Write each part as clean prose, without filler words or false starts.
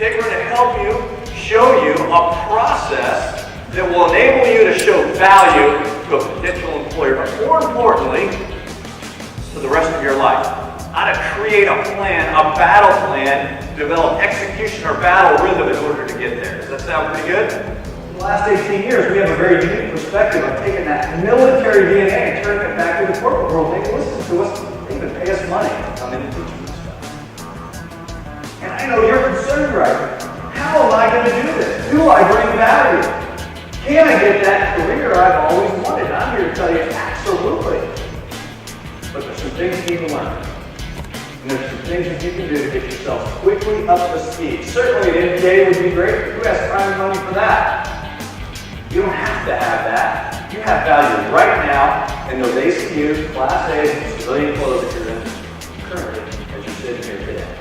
Okay, we're going to help you, show you a process that will enable you to show value to a potential employer, but more importantly, for the rest of your life. How to create a plan, a battle plan, develop execution or battle rhythm in order to get there. Does that sound pretty good? In the last 18 years, we have a very unique perspective of taking that military DNA and turning it back to the corporate world. They listen to us, they even pay us money to come in and teach them this stuff. And I know you're concerned right now. How am I going to do this? Do I bring value? Can I get that career I've always wanted? And I'm here to tell you absolutely. But there's some things you need to learn. And there's some things that you can do to get yourself quickly up to speed. Certainly an MBA would be great. Who has time and money for that? You don't have to have that. You have value right now in those ACU, Class A's, and civilian clothes that you're in currently as you're sitting here today.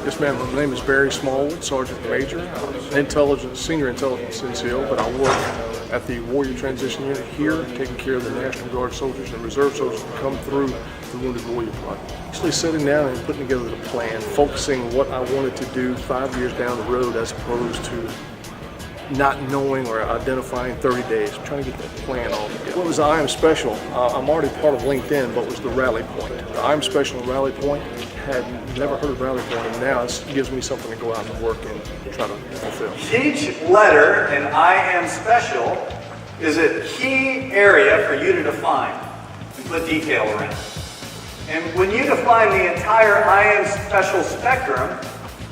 Yes, ma'am. My name is Barry Smallwood, Sergeant Major. I'm Senior Intelligence NCO, but I work at the Warrior Transition Unit here, taking care of the National Guard soldiers and Reserve soldiers that come through the Wounded Warrior Plot. Actually sitting down and putting together the plan, focusing what I wanted to do 5 years down the road as opposed to not knowing or identifying 30 days, trying to get that plan all together. What was the I Am Special? I'm already part of LinkedIn, but was the Rally Point. The I Am Special and Rally Point, had never heard of Rally Point, and now it gives me something to go out and work and try to fulfill. Each letter in I Am Special is a key area for you to define and put detail around. And when you define the entire I Am Special spectrum,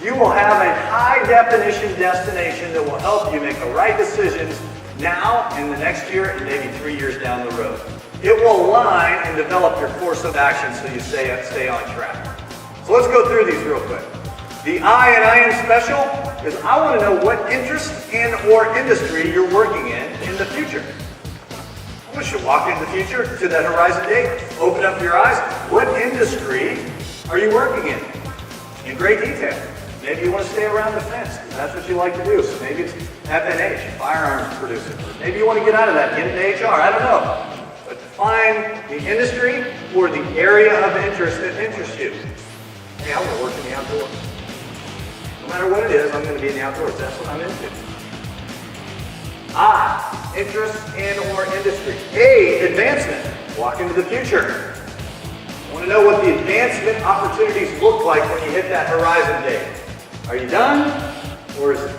you will have a high definition destination that will help you make the right decisions now, in the next year, and maybe 3 years down the road. It will align and develop your course of action so you stay on track. So let's go through these real quick. The I in I Am Special is I want to know what interest and or industry you're working in the future. I want you to walk into the future to that horizon date, open up your eyes. What industry are you working in great detail? Maybe you want to stay around the fence, because that's what you like to do. So maybe it's FNH, firearms producer. Maybe you want to get out of that, get into HR, I don't know. But define the industry or the area of interest that interests you. Hey, I want to work in the outdoors. No matter what it is, I'm going to be in the outdoors. That's what I'm into. I, interest in or industry. A, advancement. Walk into the future. I want to know what the advancement opportunities look like when you hit that horizon date. Are you done, or is it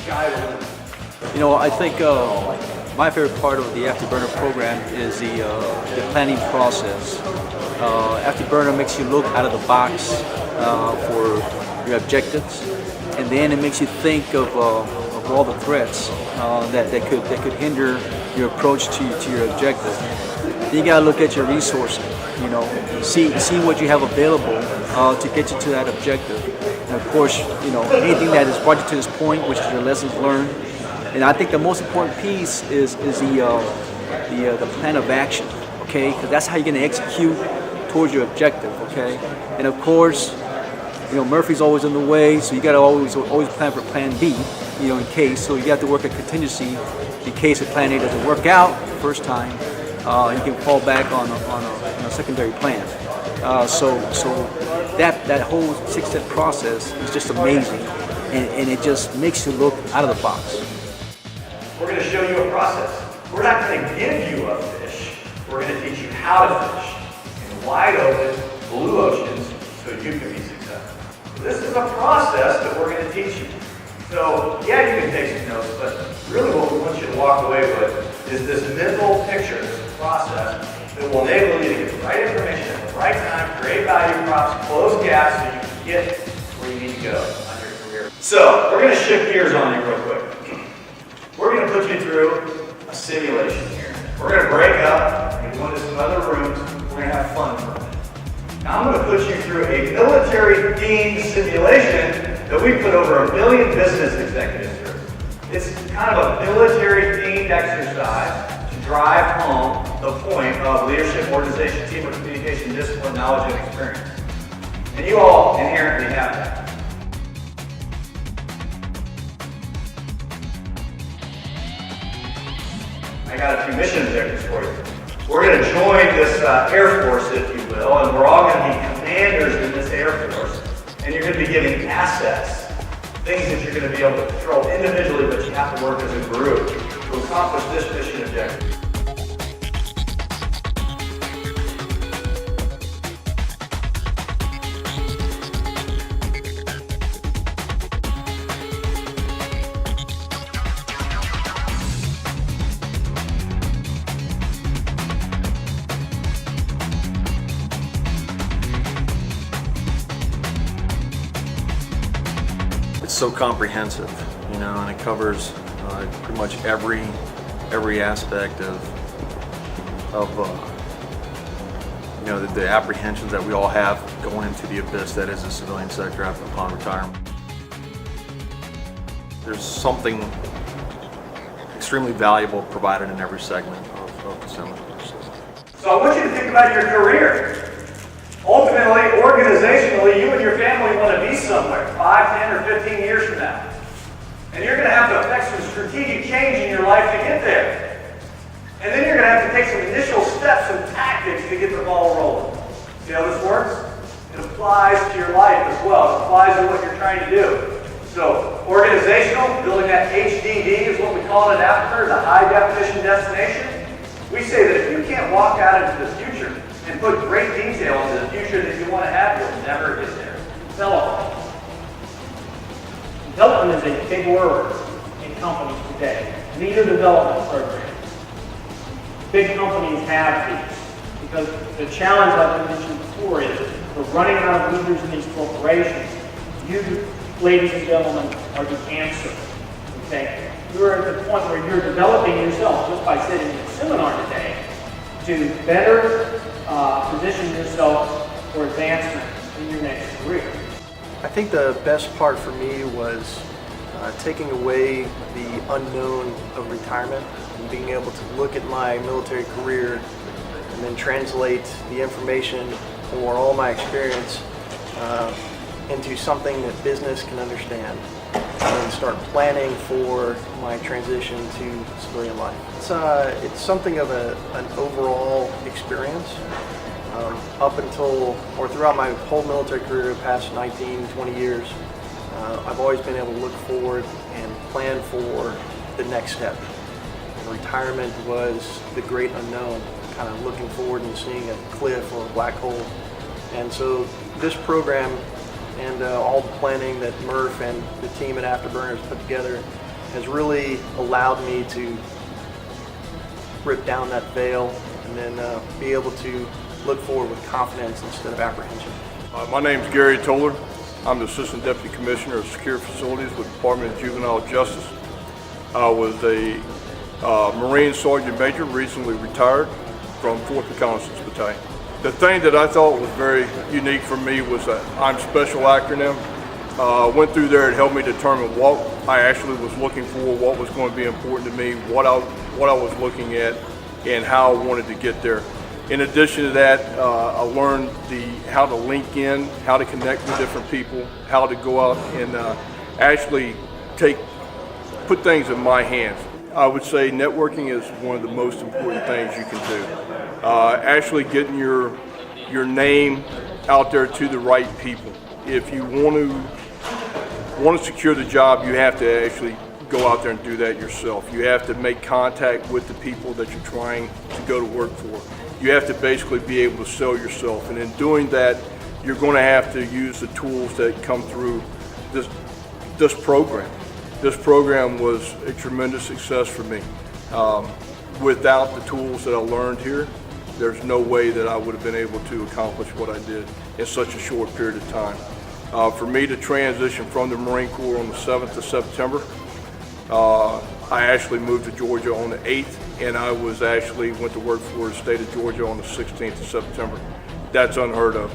sky the limit? You know, I think my favorite part of the Afterburner program is the planning process. Afterburner makes you look out of the box for your objectives, and then it makes you think of all the threats that could hinder your approach to your objective. Then you gotta look at your resources. You know, see what you have available to get you to that objective. And of course, you know, anything that has brought you to this point, which is your lessons learned. And I think the most important piece is the plan of action. Okay, because that's how you're gonna execute towards your objective. Okay, and of course, you know, Murphy's always in the way, so you gotta always plan for Plan B. You know, in case. So you have to work a contingency in case if Plan A doesn't work out the first time. You can fall back on a secondary plan. So that whole 6-step process is just amazing, and it just makes you look out of the box. We're going to show you a process. We're not going to give you a fish. We're going to teach you how to fish in wide open, blue oceans so you can be successful. This is a process that we're going to teach you. So, yeah, you can take some notes, but really what we want you to walk away with is this mental picture, this process that will enable you to get the right information at the right time, create value props, close gaps so you can get where you need to go on your career. So, we're going to shift gears on you real quick. We're going to put you through a simulation here. We're going to break up and go into some other rooms. We're going to have fun for a minute. Now, I'm going to put you through a military-themed simulation that we put over 1 million business executives through. It's kind of a military-themed exercise to drive home the point of leadership, organization, teamwork, communication, discipline, knowledge, and experience. And you all inherently have that. I got a few mission objectives for you. We're going to join this Air Force, if you will, and we're all going to be commanders in this Air Force. And you're going to be given assets things that you're going to be able to control individually, but you have to work as a group to accomplish this mission objective. It's so comprehensive, and it covers pretty much every aspect of the apprehensions that we all have going into the abyss that is the civilian sector upon retirement. There's something extremely valuable provided in every segment of the seminar. So I want you to think about your career. Ultimately, organizationally, you and your family want to be somewhere 5, 10, or 15 years from now. And you're going to have to affect some strategic change in your life to get there. And then you're going to have to take some initial steps and tactics to get the ball rolling. See how this works? It applies to your life as well. It applies to what you're trying to do. So, organizational, building that HDD is what we call it after, the high definition destination. We say that if you can't walk out into the future and put great detail into the future that you want to have, you'll never get there. Development. Development is a big word in companies today. Leader development programs. Big companies have these because the challenge, like I mentioned before, is we're running out of leaders in these corporations. You, ladies and gentlemen, are the answer. Okay? You're at the point where you're developing yourself just by sitting in a seminar today to better position yourself for advancement in your next career. I think the best part for me was taking away the unknown of retirement and being able to look at my military career and then translate the information or all my experience into something that business can understand and start planning for my transition to civilian life. It's something of an overall experience. Up until, or throughout my whole military career, the past 19, 20 years, I've always been able to look forward and plan for the next step. And retirement was the great unknown, kind of looking forward and seeing a cliff or a black hole. And so this program and all the planning that Murph and the team at Afterburners put together has really allowed me to rip down that veil and then be able to look forward with confidence instead of apprehension. My name's Gary Toller. I'm the Assistant Deputy Commissioner of Secure Facilities with the Department of Juvenile Justice. I was a Marine Sergeant Major, recently retired from 4th Reconnaissance Battalion. The thing that I thought was very unique for me was that I'm Special acronym. Went through there, it helped me determine what I actually was looking for, what was going to be important to me, what I was looking at, and how I wanted to get there. In addition to that, I learned how to link in, how to connect with different people, how to go out and actually put things in my hands. I would say networking is one of the most important things you can do. Actually getting your name out there to the right people. If you want to secure the job, you have to actually go out there and do that yourself. You have to make contact with the people that you're trying to go to work for. You have to basically be able to sell yourself, and in doing that, you're going to have to use the tools that come through this program. This program was a tremendous success for me. Without the tools that I learned here, there's no way that I would have been able to accomplish what I did in such a short period of time. For me to transition from the Marine Corps on the 7th of September, I actually moved to Georgia on the 8th, and I went to work for the state of Georgia on the 16th of September. That's unheard of.